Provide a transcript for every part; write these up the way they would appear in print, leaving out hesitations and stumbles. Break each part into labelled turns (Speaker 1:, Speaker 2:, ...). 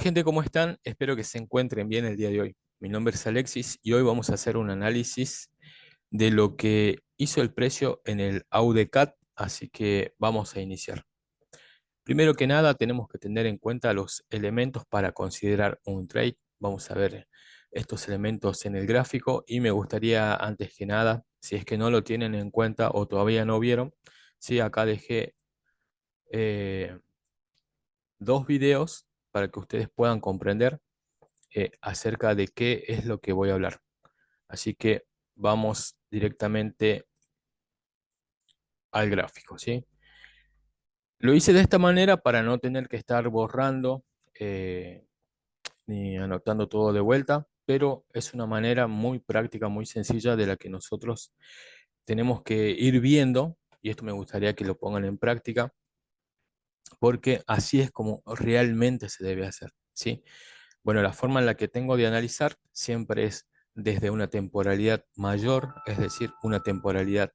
Speaker 1: gente, ¿cómo están? Espero que se encuentren bien el día de hoy. Mi nombre es Alexis y hoy vamos a hacer un análisis de lo que hizo el precio en el AUDECAT, así que vamos a iniciar. Primero que nada, tenemos que tener en cuenta los elementos para considerar un trade. Vamos a ver estos elementos en el gráfico y me gustaría, antes que nada, si es que no lo tienen en cuenta o todavía no vieron, sí, acá dejé eh, dos videos para que ustedes puedan comprender acerca de qué es lo que voy a hablar. Así que vamos directamente al gráfico, ¿sí? Lo hice de esta manera para no tener que estar borrando eh, ni anotando todo de vuelta, pero es una manera muy práctica, muy sencilla de la que nosotros tenemos que ir viendo, y esto me gustaría que lo pongan en práctica, porque así es como realmente se debe hacer, ¿sí? Bueno, la forma en la que tengo de analizar siempre es desde una temporalidad mayor, es decir, una temporalidad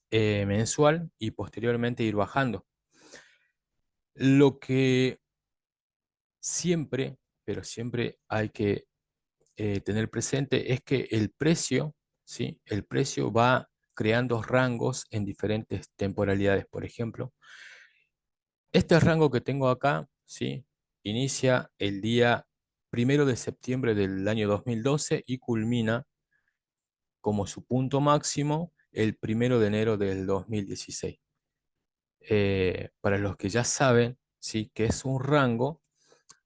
Speaker 1: mensual y posteriormente ir bajando. Lo que siempre, pero siempre hay que tener presente es que el precio, ¿sí? El precio va creando rangos en diferentes temporalidades. Por ejemplo, este rango que tengo acá, ¿sí? Inicia el día 1 de septiembre del año 2012 y culmina como su punto máximo el 1 de enero del 2016. Para los que ya saben, ¿sí? Que es un rango,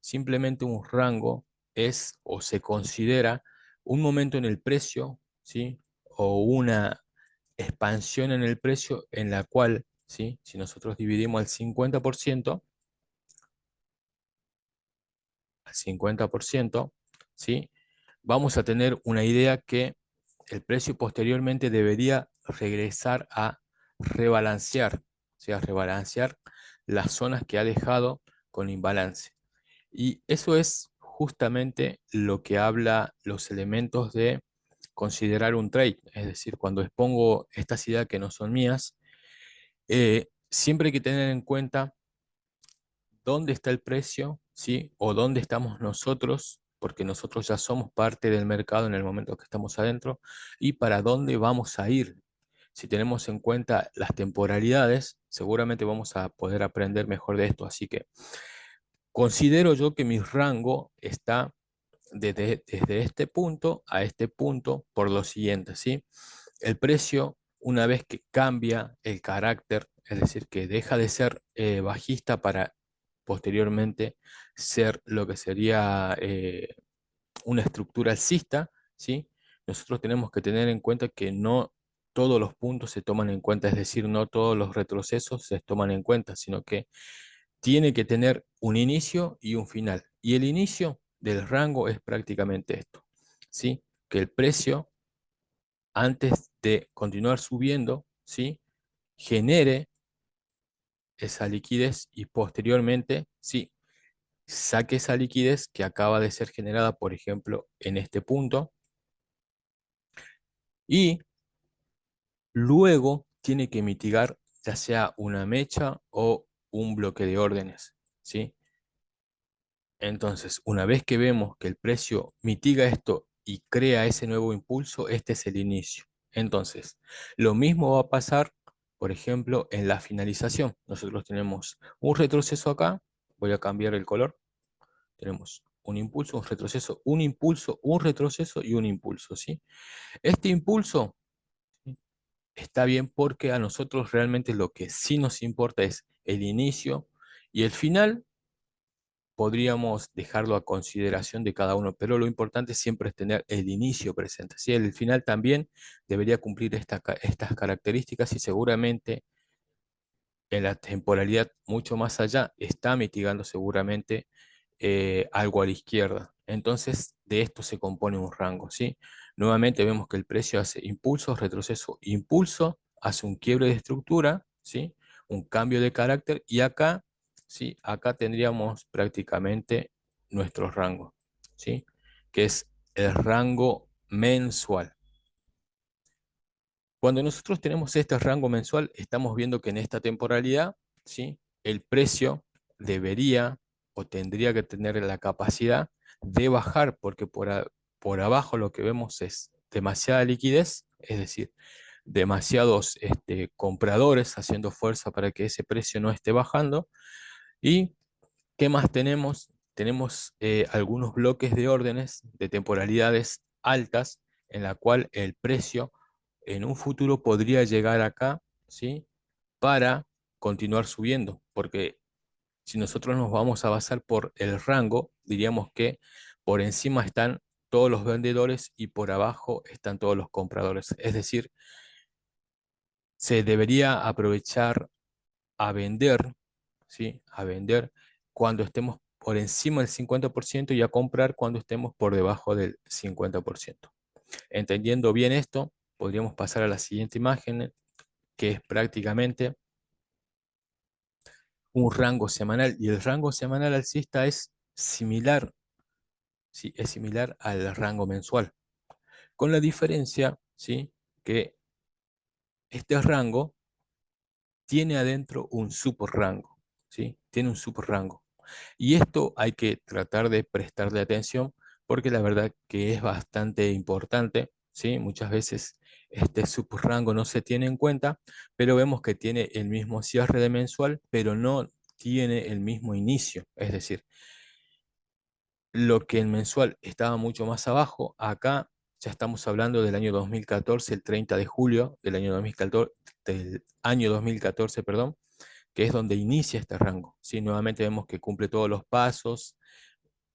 Speaker 1: simplemente un rango es o se considera un momento en el precio, ¿sí? O una expansión en el precio en la cual, ¿sí? Si nosotros dividimos al 50%, ¿sí? Vamos a tener una idea que el precio posteriormente debería regresar a rebalancear, o sea, rebalancear las zonas que ha dejado con imbalance. Y eso es justamente lo que habla los elementos de considerar un trade. Es decir, cuando expongo estas ideas que no son mías, siempre hay que tener en cuenta dónde está el precio, ¿sí? O dónde estamos nosotros, porque nosotros ya somos parte del mercado en el momento que estamos adentro, y para dónde vamos a ir. Si tenemos en cuenta las temporalidades, seguramente vamos a poder aprender mejor de esto. Así que considero yo que mi rango está desde este punto a este punto por lo siguiente, ¿sí? El precio, una vez que cambia el carácter, es decir, que deja de ser bajista para posteriormente ser lo que sería una estructura alcista, ¿sí? Nosotros tenemos que tener en cuenta que no todos los puntos se toman en cuenta, es decir, no todos los retrocesos se toman en cuenta, sino que tiene que tener un inicio y un final. Y el inicio del rango es prácticamente esto, ¿sí? Que el precio, antes de continuar subiendo, ¿sí? Genere esa liquidez y posteriormente, sí, saque esa liquidez que acaba de ser generada, por ejemplo, en este punto, y luego tiene que mitigar ya sea una mecha o un bloque de órdenes, ¿sí? Entonces, una vez que vemos que el precio mitiga esto y crea ese nuevo impulso, este es el inicio. Entonces, lo mismo va a pasar, por ejemplo, en la finalización. Nosotros tenemos un retroceso acá, voy a cambiar el color. Tenemos un impulso, un retroceso, un impulso, un retroceso y un impulso, ¿sí? Este impulso, ¿sí? Está bien porque a nosotros realmente lo que sí nos importa es el inicio y el final podríamos dejarlo a consideración de cada uno, pero lo importante siempre es tener el inicio presente. ¿Sí? El final también debería cumplir estas características y seguramente en la temporalidad mucho más allá está mitigando seguramente algo a la izquierda. Entonces, de esto se compone un rango, ¿sí? Nuevamente vemos que el precio hace impulso, retroceso, impulso, hace un quiebre de estructura, ¿sí? Un cambio de carácter y acá, ¿sí? Acá tendríamos prácticamente nuestro rango, ¿sí? Que es el rango mensual. Cuando nosotros tenemos este rango mensual, estamos viendo que en esta temporalidad, ¿sí? El precio debería o tendría que tener la capacidad de bajar, porque por abajo lo que vemos es demasiada liquidez, es decir, demasiados compradores haciendo fuerza para que ese precio no esté bajando. ¿Y qué más tenemos? Tenemos algunos bloques de órdenes de temporalidades altas en la cual el precio en un futuro podría llegar acá, ¿sí? Para continuar subiendo, porque si nosotros nos vamos a basar por el rango, diríamos que por encima están todos los vendedores y por abajo están todos los compradores. Es decir, se debería aprovechar a vender, ¿sí? A vender cuando estemos por encima del 50% y a comprar cuando estemos por debajo del 50%. Entendiendo bien esto, podríamos pasar a la siguiente imagen, que es prácticamente un rango semanal. Y el rango semanal alcista es similar, ¿sí? Es similar al rango mensual, con la diferencia, ¿sí? Que este rango tiene adentro un subrango, ¿sí? Tiene un subrango. Y esto hay que tratar de prestarle atención porque la verdad que es bastante importante, ¿sí? Muchas veces este subrango no se tiene en cuenta, pero vemos que tiene el mismo cierre de mensual, pero no tiene el mismo inicio. Es decir, lo que en mensual estaba mucho más abajo, acá ya estamos hablando del año 2014, el 30 de julio del año 2014, perdón, que es donde inicia este rango. ¿Sí? Nuevamente vemos que cumple todos los pasos,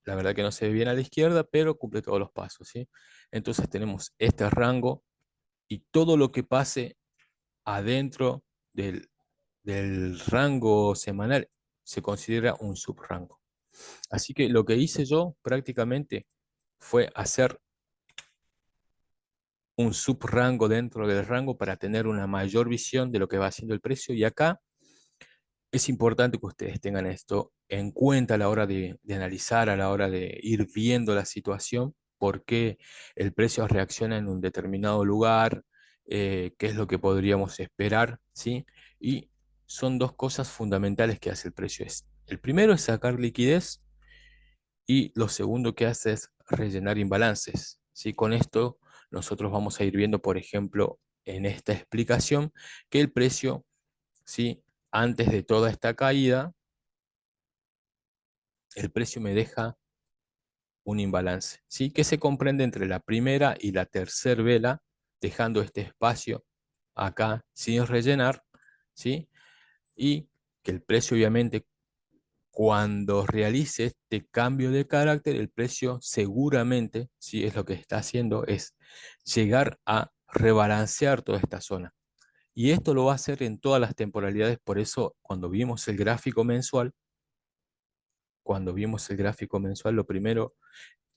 Speaker 1: la verdad que no se ve bien a la izquierda, pero cumple todos los pasos. ¿Sí? Entonces tenemos este rango y todo lo que pase adentro del rango semanal se considera un subrango. Así que lo que hice yo prácticamente fue hacer un subrango dentro del rango para tener una mayor visión de lo que va haciendo el precio. Y acá es importante que ustedes tengan esto en cuenta a la hora de analizar, a la hora de ir viendo la situación, por qué el precio reacciona en un determinado lugar, qué es lo que podríamos esperar, ¿sí? Y son dos cosas fundamentales que hace el precio. El primero es sacar liquidez y lo segundo que hace es rellenar imbalances, ¿sí? Con esto nosotros vamos a ir viendo, por ejemplo, en esta explicación, que el precio, ¿sí? Antes de toda esta caída, el precio me deja un imbalance, ¿sí? Que se comprende entre la primera y la tercera vela, dejando este espacio acá sin rellenar, ¿sí? Y que el precio obviamente cuando realice este cambio de carácter, el precio seguramente, ¿sí? Es lo que está haciendo, es llegar a rebalancear toda esta zona. Y esto lo va a hacer en todas las temporalidades, por eso cuando vimos el gráfico mensual, lo primero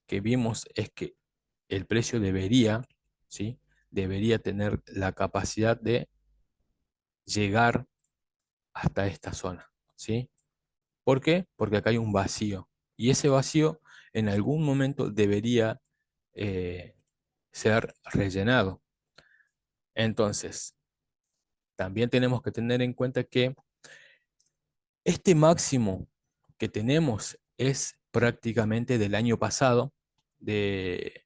Speaker 1: que vimos es que el precio debería, ¿sí? Debería tener la capacidad de llegar hasta esta zona, ¿sí? ¿Por qué? Porque acá hay un vacío. Y ese vacío en algún momento debería eh, ser rellenado. Entonces, también tenemos que tener en cuenta que este máximo que tenemos es prácticamente del año pasado, de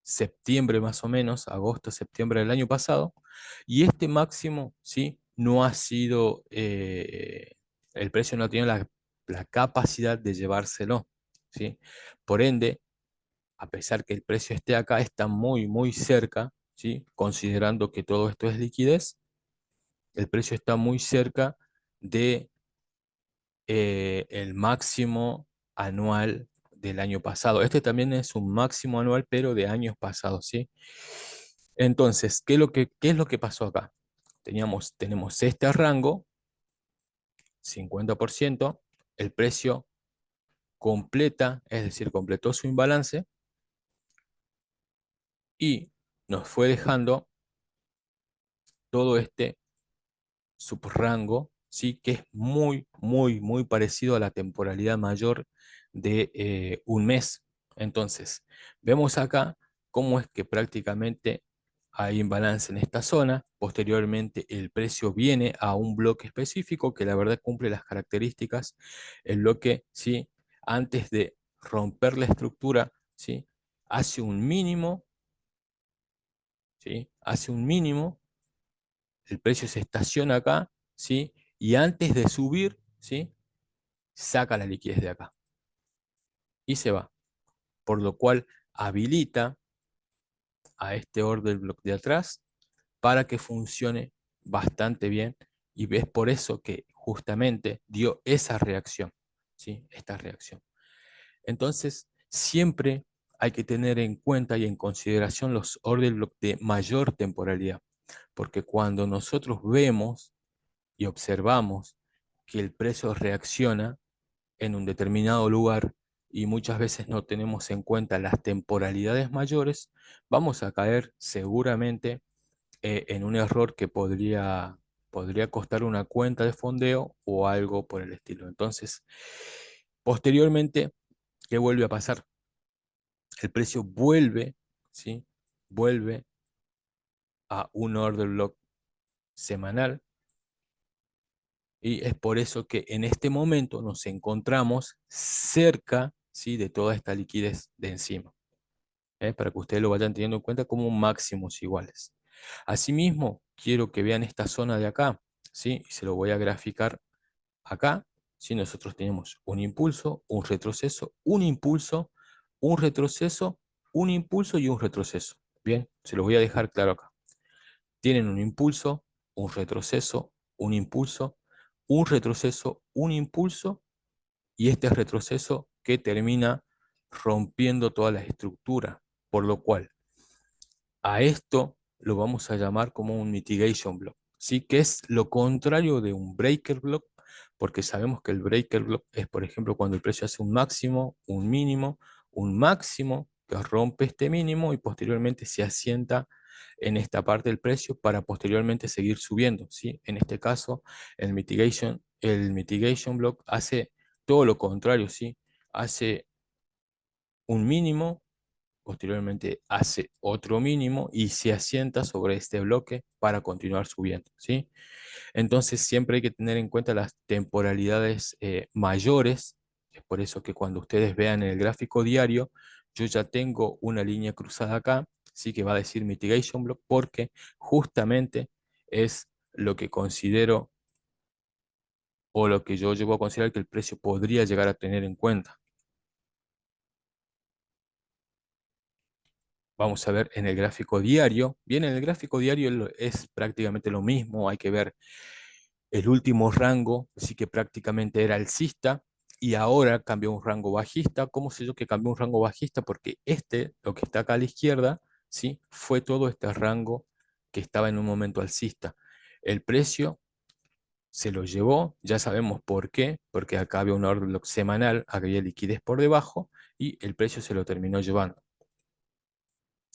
Speaker 1: septiembre más o menos, agosto, septiembre del año pasado, y este máximo, ¿sí? No ha sido, el precio no ha tenido la capacidad de llevárselo, ¿sí? Por ende, a pesar que el precio esté acá, está muy, muy cerca, ¿sí? Considerando que todo esto es liquidez, el precio está muy cerca de el máximo anual del año pasado. Este también es un máximo anual, pero de años pasados, ¿sí? Entonces, ¿qué es lo que pasó acá? Tenemos este rango, 50%, el precio completa, es decir, completó su imbalance y nos fue dejando todo este subrango, ¿sí? Que es muy, muy, muy parecido a la temporalidad mayor de un mes. Entonces, vemos acá cómo es que prácticamente hay imbalance en esta zona, posteriormente el precio viene a un bloque específico que la verdad cumple las características, el bloque, ¿sí? Antes de romper la estructura, ¿sí? Hace un mínimo, ¿sí? Hace un mínimo, el precio se estaciona acá, ¿sí? Y antes de subir, ¿sí? Saca la liquidez de acá y se va, por lo cual habilita a este order block de atrás para que funcione bastante bien y es por eso que justamente dio esa reacción, ¿sí? Esta reacción. Entonces, siempre hay que tener en cuenta y en consideración los order block de mayor temporalidad, porque cuando nosotros vemos y observamos que el precio reacciona en un determinado lugar y muchas veces no tenemos en cuenta las temporalidades mayores, vamos a caer seguramente en un error que podría costar una cuenta de fondeo o algo por el estilo. Entonces, posteriormente, ¿qué vuelve a pasar? El precio vuelve, ¿sí? Vuelve a un order block semanal y es por eso que en este momento nos encontramos cerca, ¿sí? De toda esta liquidez de encima. Para que ustedes lo vayan teniendo en cuenta como máximos iguales. Asimismo, quiero que vean esta zona de acá, ¿sí? Y se lo voy a graficar acá. ¿Sí? Nosotros tenemos un impulso, un retroceso, un impulso, un retroceso, un impulso y un retroceso. Bien, se lo voy a dejar claro acá. Tienen un impulso, un retroceso, un impulso, un retroceso, un impulso y este retroceso que termina rompiendo toda la estructura, por lo cual a esto lo vamos a llamar como un mitigation block, ¿sí? Que es lo contrario de un breaker block, porque sabemos que el breaker block es, por ejemplo, cuando el precio hace un máximo, un máximo que rompe este mínimo y posteriormente se asienta en esta parte del precio para posteriormente seguir subiendo, ¿sí? En este caso, el mitigation block hace todo lo contrario, ¿sí? Hace un mínimo, posteriormente hace otro mínimo y se asienta sobre este bloque para continuar subiendo, ¿sí? Entonces siempre hay que tener en cuenta las temporalidades mayores. Es por eso que cuando ustedes vean en el gráfico diario, yo ya tengo una línea cruzada acá, sí que va a decir mitigation block, porque justamente es lo que considero o lo que yo llevo a considerar que el precio podría llegar a tener en cuenta. Vamos a ver en el gráfico diario. Bien, en el gráfico diario es prácticamente lo mismo. Hay que ver el último rango, sí que prácticamente era alcista y ahora cambió a un rango bajista. ¿Cómo sé yo que cambió a un rango bajista? Porque lo que está acá a la izquierda, ¿sí? Fue todo este rango que estaba en un momento alcista. El precio se lo llevó, ya sabemos por qué, porque acá había un order block semanal, había liquidez por debajo y el precio se lo terminó llevando.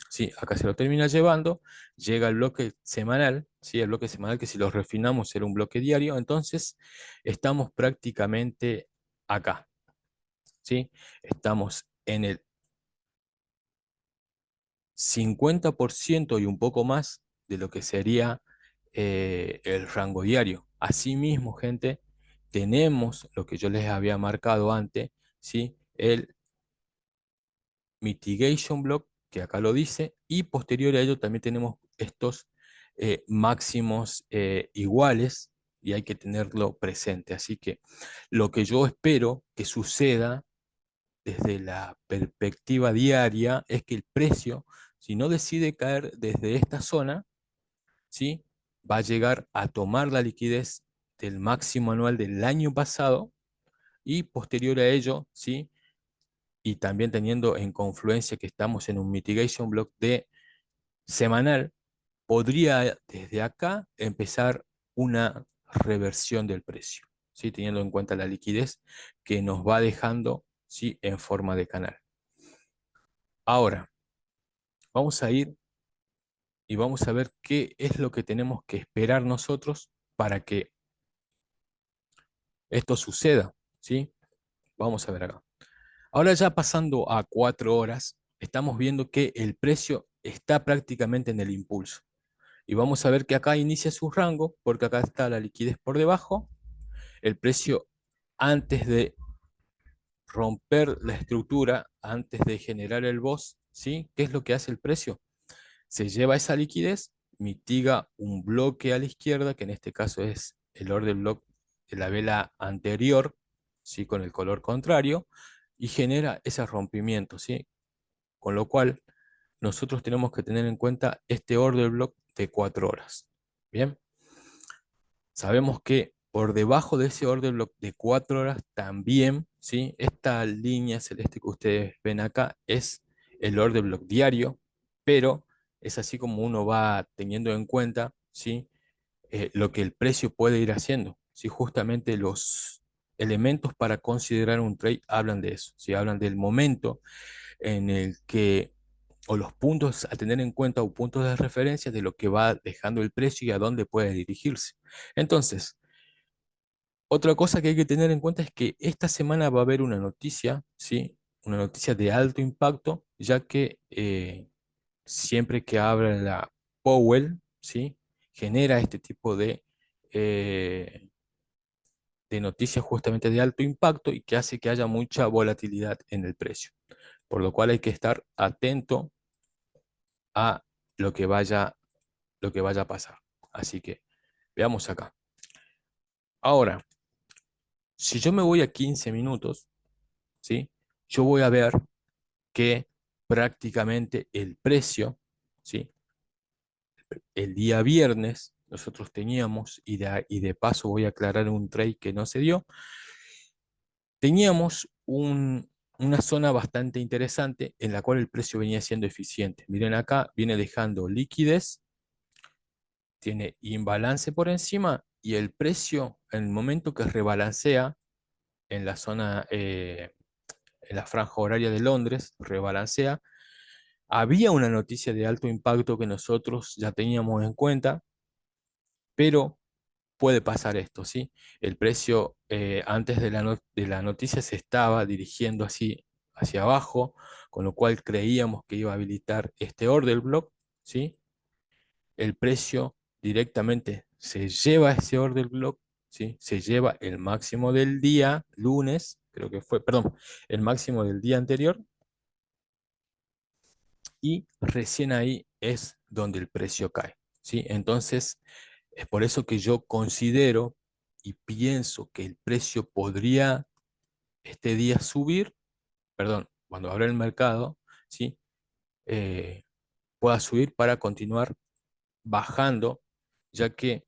Speaker 1: Sí, acá se lo termina llevando, llega el bloque semanal, ¿sí? El bloque semanal que si lo refinamos era un bloque diario, entonces estamos prácticamente acá, ¿sí? Estamos en el 50% y un poco más de lo que sería el rango diario. Asimismo, gente, tenemos lo que yo les había marcado antes, ¿sí? El mitigation block, que acá lo dice, y posterior a ello también tenemos estos máximos iguales y hay que tenerlo presente. Así que lo que yo espero que suceda desde la perspectiva diaria es que el precio, si no decide caer desde esta zona, ¿sí? Va a llegar a tomar la liquidez del máximo anual del año pasado y posterior a ello, ¿sí? Y también teniendo en confluencia que estamos en un mitigation block de semanal, podría desde acá empezar una reversión del precio, ¿sí? Teniendo en cuenta la liquidez que nos va dejando, ¿sí? En forma de canal. Ahora, vamos a ir y vamos a ver qué es lo que tenemos que esperar nosotros para que esto suceda, ¿sí? Vamos a ver acá. Ahora ya pasando a 4 horas, estamos viendo que el precio está prácticamente en el impulso. Y vamos a ver que acá inicia su rango, porque acá está la liquidez por debajo, el precio antes de romper la estructura, antes de generar el BOS, ¿sí? ¿Qué es lo que hace el precio? Se lleva esa liquidez, mitiga un bloque a la izquierda, que en este caso es el order block de la vela anterior, ¿sí? Con el color contrario, y genera ese rompimiento, ¿sí? Con lo cual, nosotros tenemos que tener en cuenta este order block de 4 horas. Bien, sabemos que por debajo de ese order block de 4 horas también, ¿sí? Esta línea celeste que ustedes ven acá es el order block diario, pero es así como uno va teniendo en cuenta, ¿sí? Lo que el precio puede ir haciendo. ¿Sí? Justamente los elementos para considerar un trade hablan de eso, ¿sí? Hablan del momento en el que, o los puntos a tener en cuenta o puntos de referencia de lo que va dejando el precio y a dónde puede dirigirse. Entonces, otra cosa que hay que tener en cuenta es que esta semana va a haber una noticia, ¿sí? Una noticia de alto impacto, ya que siempre que abra la Powell, ¿sí? Genera este tipo eh, de noticias justamente de alto impacto y que hace que haya mucha volatilidad en el precio. Por lo cual hay que estar atento a lo que lo que vaya a pasar. Así que veamos acá. Ahora, si yo me voy a 15 minutos, ¿sí? Yo voy a ver que prácticamente el precio, ¿sí? El día viernes nosotros teníamos, y de paso voy a aclarar un trade que no se dio, teníamos una zona bastante interesante en la cual el precio venía siendo eficiente. Miren acá, viene dejando liquidez, tiene imbalance por encima y el precio, en el momento que rebalancea en la zona, en la franja horaria de Londres, rebalancea, había una noticia de alto impacto que nosotros ya teníamos en cuenta, pero puede pasar esto, ¿sí? El precio antes de de la noticia se estaba dirigiendo así hacia abajo, con lo cual creíamos que iba a habilitar este order block, ¿sí? El precio directamente se lleva ese order block, ¿sí? Se lleva el máximo del día, lunes, creo que fue, perdón, el máximo del día anterior, y recién ahí es donde el precio cae, ¿sí? Entonces, es por eso que yo considero y pienso que el precio podría este día subir, perdón, cuando abra el mercado, ¿sí? Eh, pueda subir para continuar bajando, ya que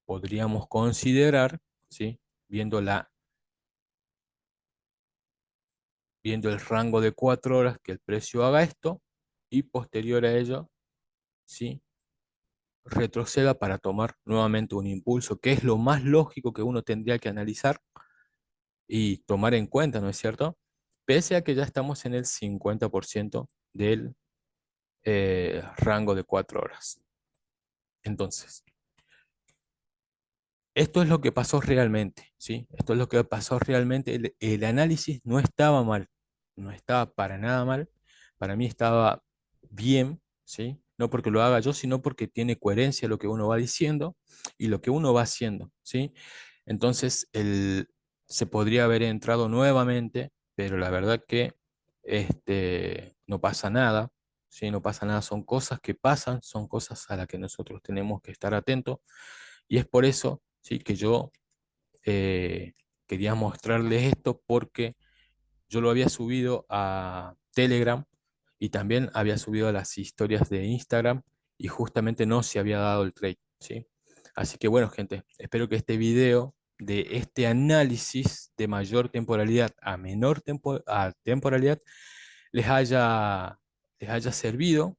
Speaker 1: podríamos considerar, ¿sí? Viendo viendo el rango de 4 horas que el precio haga esto y posterior a ello, ¿sí? Retroceda para tomar nuevamente un impulso, que es lo más lógico que uno tendría que analizar y tomar en cuenta, ¿no es cierto? Pese a que ya estamos en el 50% del rango de 4 horas. Entonces, esto es lo que pasó realmente, ¿sí? Esto es lo que pasó realmente. El análisis no estaba mal, no estaba para nada mal. Para mí estaba bien, ¿sí? No porque lo haga yo, sino porque tiene coherencia lo que uno va diciendo y lo que uno va haciendo, ¿sí? Entonces, se podría haber entrado nuevamente, pero la verdad que no pasa nada, ¿sí? No pasa nada, son cosas que pasan, son cosas a las que nosotros tenemos que estar atentos y es por eso, ¿sí? Que yo eh, quería mostrarles esto porque yo lo había subido a Telegram y también había subido a las historias de Instagram y justamente no se había dado el trade, ¿sí? Así que bueno, gente, espero que este video de este análisis de mayor temporalidad a menor temporalidad les haya servido,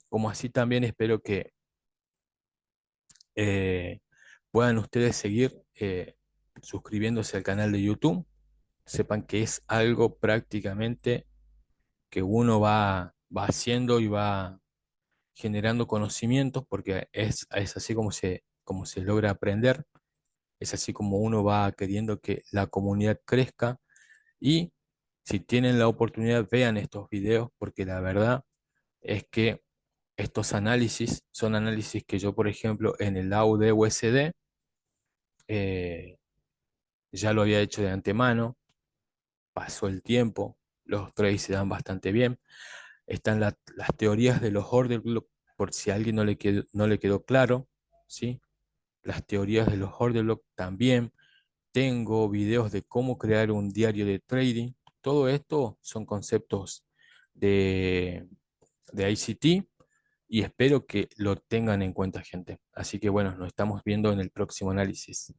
Speaker 1: como así también espero que eh, puedan ustedes seguir suscribiéndose al canal de YouTube. Sepan que es algo prácticamente que uno va haciendo y va generando conocimientos, porque es así como se logra aprender, es así como uno va queriendo que la comunidad crezca y si tienen la oportunidad vean estos videos, porque la verdad es que estos análisis son análisis que yo, por ejemplo, en el AUD USD eh, ya lo había hecho de antemano, pasó el tiempo, los trades se dan bastante bien. Están las teorías de los order block, por si a alguien no le quedó claro, ¿sí? Las teorías de los order block también. Tengo videos de cómo crear un diario de trading. Todo esto son conceptos de, de ICT y espero que lo tengan en cuenta, gente. Así que bueno, nos estamos viendo en el próximo análisis.